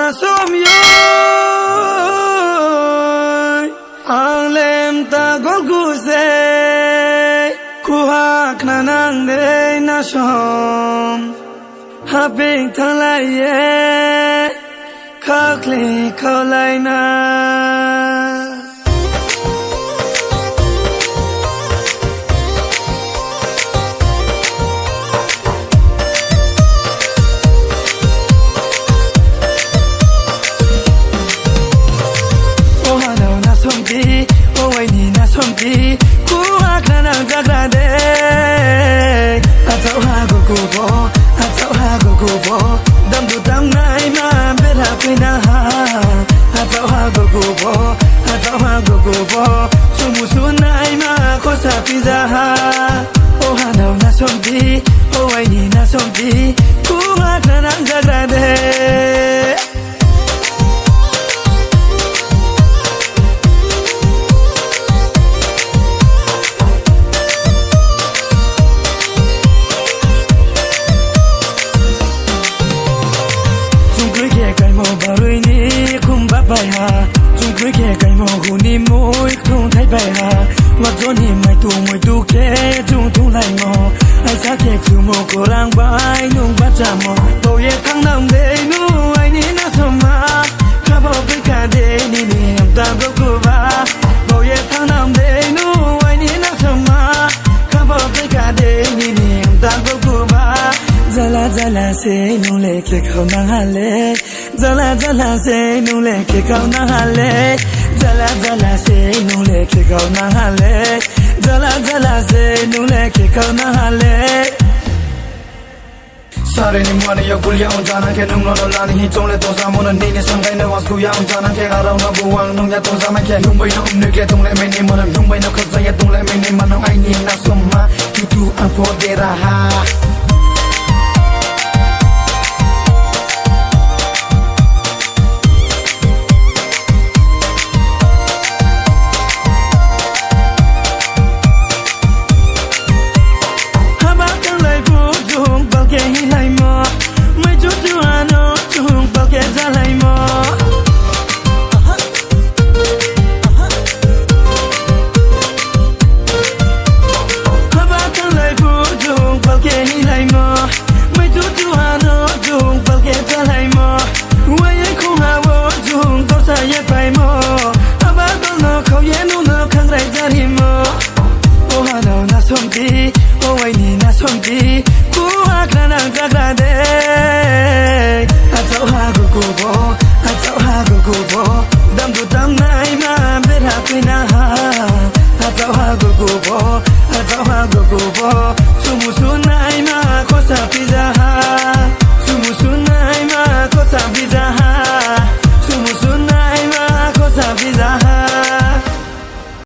na som yo alem ta gol gu se ku hak na nang de na som ha ping thang lai ye khao kli khao lai na ku hak na nang jagra de atau ha gu bo dam du dam nai ma be ha pe na ha atau ha gu bo su mu su nai ma ko sa pi za ha o ha no na som di o wai ni na som di ku hak na nang jagra de bài hà chung cưới kẻ cây mồ hù ni môi không thấy bài hà mà gió ni mày tu kẻ chung chung lại mò ai xa kẻ cứ mồ cổ lang bay nung bắt chạm mò bầu ye thăng nằm để nu ai ni na sớm mà khá bao với cả để ni em ta có cô ba bầu ye thăng nằm để nu ai ni na sớm mà khá bao với cả để ni em ta có cô ba Zala se nung le ke khao na hale Zala se nung le ke khao na hale Zala se nung le ke khao na hale Zala se nung le ke khao na hale Sare ni mwana ya gulya on jana ke nung no la ni chong le to sa mon ni ne sam kai ne was ku ya on jana ke ga raw na bu wang nung ya to sa ma ke nung bai no ne ke tung le me ni mon nung bai no khat sa ya tung le me ni man no ai ni na som ma tu an po de ra ha dam du dam nai ma be ha pe na ha atau ha gu bo su mu su nai ma ko sa pi